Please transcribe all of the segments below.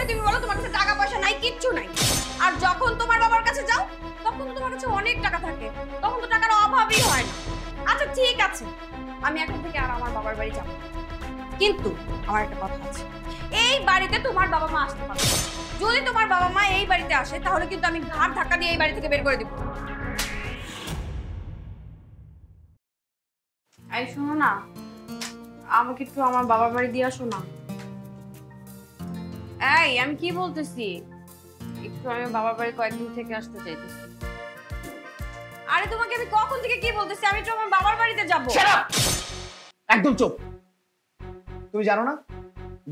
তুমি বলো তোমার কাছে টাকা পয়সা নাই, কিচ্ছু নাই। আর যখন তোমার বাবার কাছে যাও তখন তো তোমার কাছে অনেক টাকা থাকে, তখন তো টাকার অভাবই হয় না। আচ্ছা ঠিক আছে, আমি এখন থেকে আর আমার বাবার বাড়ি যাব, কিন্তু আমার একটা কথা আছে, এই বাড়িতে তোমার বাবা মা আসতে পারবে না। যদি তোমার বাবা মা এই বাড়িতে আসে তাহলে কিন্তু আমি ঘাড় ধাক্কা দিয়ে এই বাড়ি থেকে বের করে দিব। এই শোনো না, আমাকে একটু আমার বাবার বাড়ি দিয়ে আসো না। এই আমি কি বলতেছি, একটু আমি বাবার বাড়ি কয়েকদিন থেকে আসতে চাইতেছি। আরে তোমাকে আমি কখন থেকে কি বলতেছি, আমি তো আমার বাবার বাড়িতে যাবো। একদম চুপ। তুমি জানো না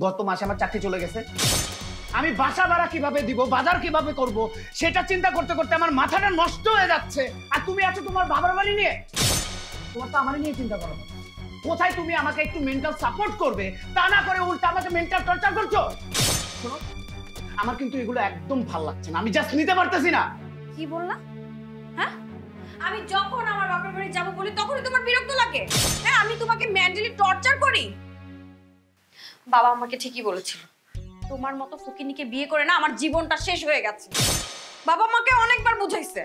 গত মাসে আমার চাকরি চলে গেছে? আমি বাসা ভাড়া কিভাবে দিব, বাজার কিভাবে করব, সেটা চিন্তা করতে করতে আমার মাথাটা নষ্ট হয়ে যাচ্ছে। আর তুমি আছো তোমার বাবার বাড়ি নিয়ে। তোমার তো আমার নিয়ে চিন্তা করো। কোথায় তুমি আমাকে একটু মেন্টাল সাপোর্ট করবে, তা না করে উল্টা আমাকে মেন্টাল টর্চার করছো। শোনো, আমার কিন্তু এগুলো একদম ভালো লাগছে না, আমি জাস্ট নিতে পারতেছি না। কি বললা? হ্যাঁ, আমি যখন আমার বাবার বাড়ি যাব বলি তখনই তোমার বিরক্ত লাগে? হ্যাঁ, আমি তোমাকে মেন্টালি টর্চার করি? বাবা আমাকে ঠিকই বলেছিল, তোমার মতো ফকিনীকে বিয়ে করে না আমার জীবনটা শেষ হয়ে গেছে। বাবা আমাকে অনেকবার বুঝাইছে,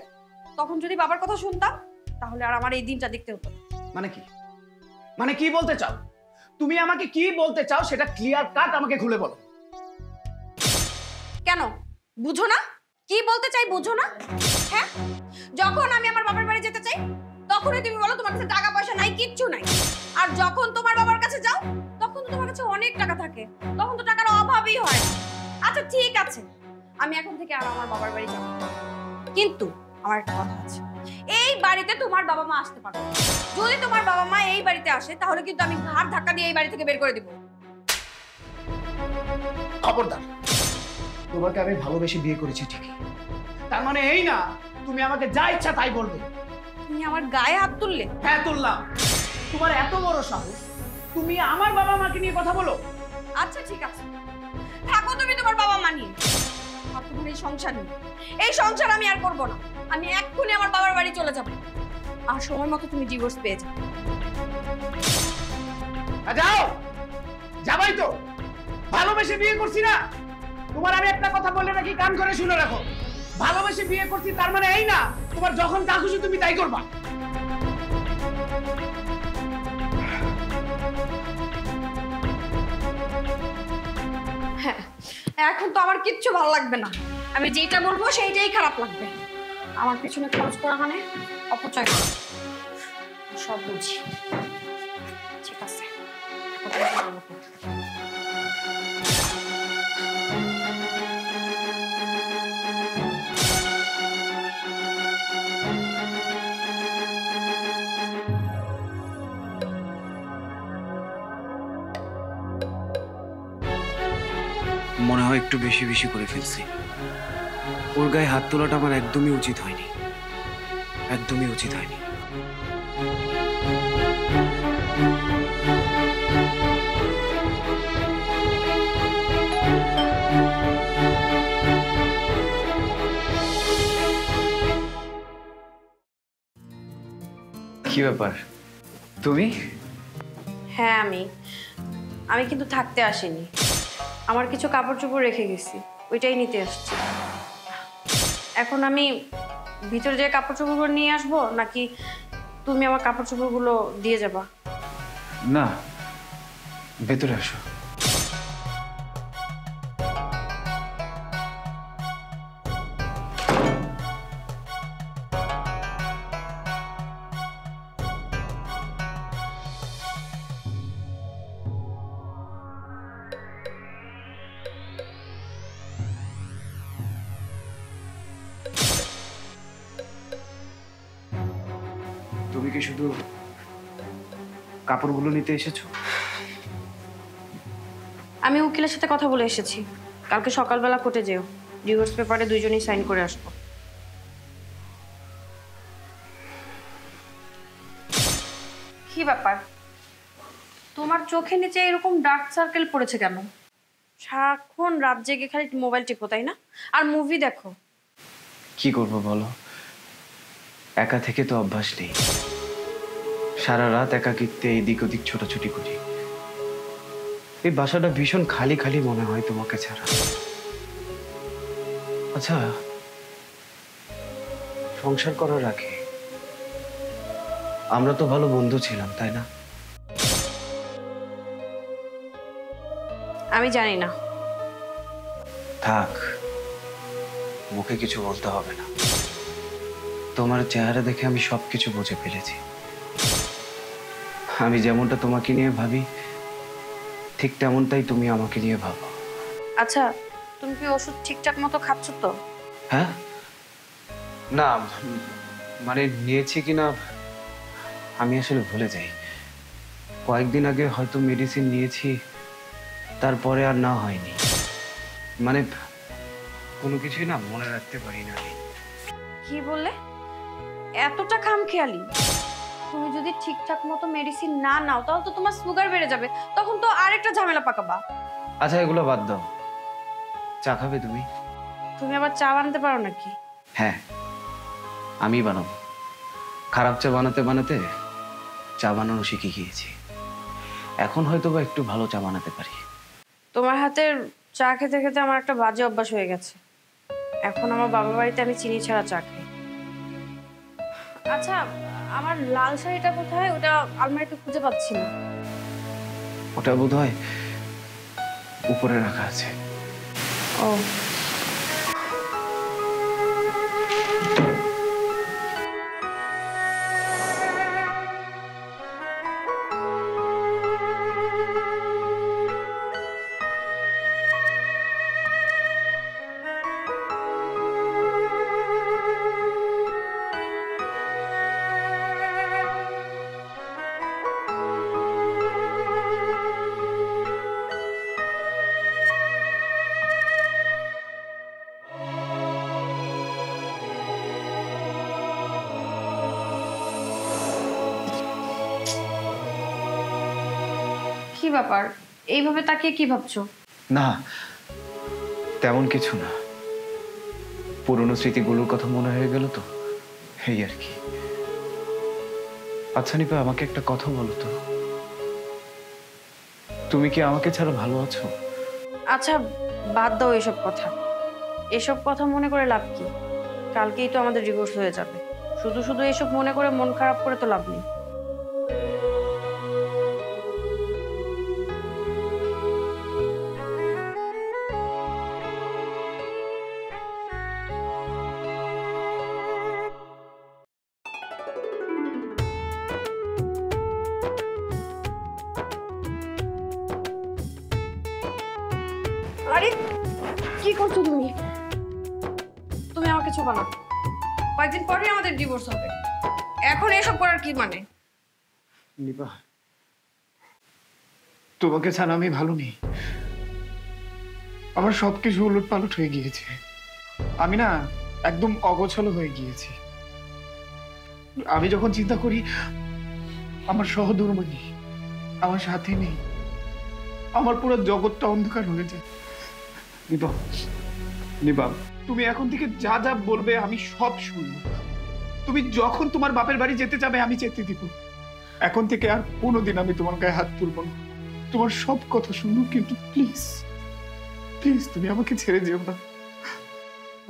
তখন যদি বাবার কথা শুনতাম তাহলে আর আমার এই দিনটা দেখতে হতো না। মানে কি, মানে কি বলতে চাও তুমি? আমাকে কি বলতে চাও সেটা ক্লিয়ার কাট আমাকে খুলে বলো। কেন বুঝো না? কি বলতে চাই বুঝো না? হ্যাঁ, যখন আমি আমার বাবার বাড়ি যেতে চাই তখনই তুমি বলো তোমার কাছে টাকা পয়সা নাই, কিচ্ছু নাই। আর যখন তোমার বাবার কাছে যাও তখন তো তোমার কাছে অনেক টাকা থাকে, তখন তো টাকার অভাবই হয় না। আচ্ছা ঠিক আছে, আমি এখন থেকে আর আমার বাবার বাড়ি যাব, কিন্তু আমার একটা কথা আছে, এই বাড়িতে তোমার বাবা মা আসতে পারবে না। যদি তোমার বাবা মা এই বাড়িতে আসে তাহলে কিন্তু আমি ঘাড় ধাক্কা দিয়ে এই বাড়ি থেকে বের করে দিব। খবরদার, তোমাকে আমি ভালোবেসে বিয়ে করেছি ঠিকই, তার মানে এই না তুমি আমাকে যা ইচ্ছা তাই বলবে। তুমি আমার গায়ে হাত তুললে? হ্যাঁ তুললাম। তোমার এত বড় সাহস, তুমি আমার বাবা মাকে নিয়ে কথা বলো? আচ্ছা ঠিক আছে, থাকো তুমি তোমার বাবা মা নিয়ে, আর তোমার এই সংসার নিয়ে। এই সংসার আমি আর করবো না, আমি এক্ষুনি আমার বাবার বাড়ি চলে যাবো, আর সময় মতো তুমি ডিভোর্স পেয়ে যাবে। যাও, যাবাই তো, ভালোবেসে বিয়ে করছি না। তোমার আমি একটা কথা বললে নাকি কান করে শুনে রাখো, ভালোবেসে বিয়ে করছি তার মানে এই না তোমার যখন যা খুশি তুমি তাই করবা। হ্যাঁ, এখন তো আমার কিচ্ছু ভালো লাগবে না, আমি যেটা বলবো সেইটাই খারাপ লাগবে। আমার পিছনে খরচ করা মানে অপচয় করা, সব বুঝি। ঠিক আছে, মনে হয় একটু বেশি বেশি করে ফেলছি। ওর গায়ে হাত তোলাটা আমার একদমই উচিত হয়নি, একদমই উচিত হয়নি। কি ব্যাপার তুমি? হ্যাঁ আমি কিন্তু থাকতে আসিনি, আমার কিছু কাপড় চোপড় রেখে গেছি, ওইটাই নিতে আসছি। এখন আমি ভিতরে যে কাপড় চোপড়গুলো নিয়ে আসবো নাকি তুমি আমার কাপড় চোপড়গুলো দিয়ে যাবা? না, ভেতরে আসো। তুমি কি শুধু কাপড়গুলো নিতে এসেছো? আমি উকিলের সাথে কথা বলে এসেছি, কালকে সকালবেলা কোর্টে যেও, ডিভোর্স পেপারে দুইজনেই সাইন করে আসবো। কি ব্যাপার, তোমার চোখে নিচে এরকম ডার্ক সার্কেল পড়েছে কেন? সারাক্ষণ রাত জেগে খালি মোবাইল টিপো তাই না, আর মুভি দেখো? কি করবো বলো, একা থেকে তো অভ্যাস নেই। সারা রাত একাকিত্বে এদিক ওদিক ছোটাছুটি করি। এই বাসাটা ভীষণ খালি খালি মনে হয় তোমাকে ছাড়া। আচ্ছা, সংসার করার আগে আমরা তো ভালো বন্ধু ছিলাম, তাই না? আমি জানি না। থাক, মুখে কিছু বলতে হবে না। তোমার চেহারা দেখে আমি সবকিছু বুঝে ফেলেছি। আমি যেমনটা তোমাকে নিয়ে ভাবি, ঠিক তেমনটাই তুমি আমাকে নিয়ে ভাবো। আচ্ছা, তুমি কি ওষুধ ঠিকঠাক মতো খাচ্ছ তো? হ্যাঁ, না মানে নিয়েছি কিনা আমি আসলে ভুলে যাই। কয়েকদিন আগে হয়তো মেডিসিন নিয়েছি, তারপরে আর না হয়নি। মানে কোনো কিছুই না মনে রাখতে পারি না আমি। কি বললে? এতটা খামখেয়ালি? তুমি যদি ঠিকঠাক মতো মেডিসিন না নাও তাহলে তো তোমার সুগার বেড়ে যাবে, তখন তো আরেকটা ঝামেলা পাকাবা। আচ্ছা, এগুলো বাদ দাও। চা খাবে তুমি? তুমি আবার চা বানাতে পারো নাকি? হ্যাঁ, আমি বানাবো। খারাপ চা বানাতে বানাতে চা বানানো শিখে গিয়েছি। এখন হয়তো বা একটু ভালো চা বানাতে পারি। তোমার হাতের চা খেতে খেতে আমার একটা বাজে অভ্যাস হয়ে গেছে। এখন আমার বাবার বাড়িতে আমি চিনি ছাড়া চা খাই। আচ্ছা, আমার লাল শাড়িটা কোথায়? ওটা আলমারিতে খুঁজে পাচ্ছি না। ওটা বোধহয় উপরে রাখা আছে। ও, কি ব্যাপার? এইভাবে তাকিয়ে কি ভাবছো? না, তেমন কিছু না। পুরনো স্মৃতিগুলোর কথা মনে হয়ে গেল তো, এই আর কি। আচ্ছা নিপা, আমাকে একটা কথা বলো তো, তুমি কি আমাকে ছাড়া ভালো আছো? আচ্ছা, বাদ দাও এসব কথা। এসব কথা মনে করে লাভ কি? কালকেই তো আমাদের ডিভোর্স হয়ে যাবে। শুধু শুধু এসব মনে করে মন খারাপ করে তো লাভ নেই। আরে কি করছো তুমি? তুমি আমাকে ছোবা না। কয়েকদিন পরে আমাদের ডিভোর্স হবে, এখন এসব করার কি মানে? নিপা, তোমাকে ছাড়া আমি ভালো নেই। আমার সবকিছু উলটপালট হয়ে গিয়েছে। আমি না একদম অগোছালো হয়ে গিয়েছি। আমি যখন চিন্তা করি আমার সহধর্মী নেই, আমার সাথী নেই, আমার পুরো জগৎটা অন্ধকার হয়ে যায়। নিপা, নিপা, তুমি এখন থেকে যা যা বলবে আমি সব শুনবো। তুমি যখন তোমার বাপের বাড়ি যেতে যাবে আমি যেতে দিব। এখন থেকে আর কোনোদিন আমি তোমার গায়ে হাত তুলবো না। তোমার সব কথা শুনবো, কিন্তু প্লিজ প্লিজ তুমি আমাকে ছেড়ে যেও না।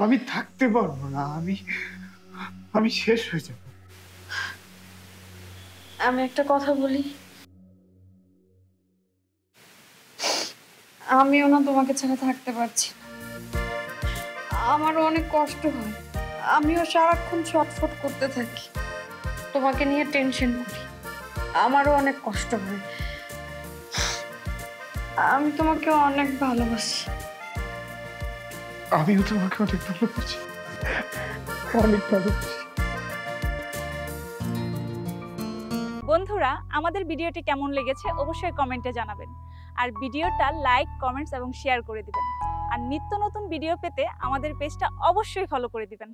আমি থাকতে পারবো না। আমি শেষ হয়ে যাব। আমি একটা কথা বলি, আমিও না তোমাকে ছাড়া থাকতে পারছি না। আমারও অনেক কষ্ট হয়। আমিও সারাক্ষণ ছটফট করতে থাকি, তোমাকে নিয়ে টেনশন করি। আমারও অনেক কষ্ট হয়। আমি তোমাকে অনেক ভালোবাসি। আমিও তোমাকে অনেক ভালোবাসি, অনেক ভালোবাসি। বন্ধুরা, আমাদের ভিডিওটি কেমন লেগেছে অবশ্যই কমেন্টে জানাবেন। আর ভিডিওটা লাইক, কমেন্টস এবং শেয়ার করে দিবেন। আর নিত্য নতুন ভিডিও পেতে আমাদের পেজটা অবশ্যই ফলো করে দিবেন।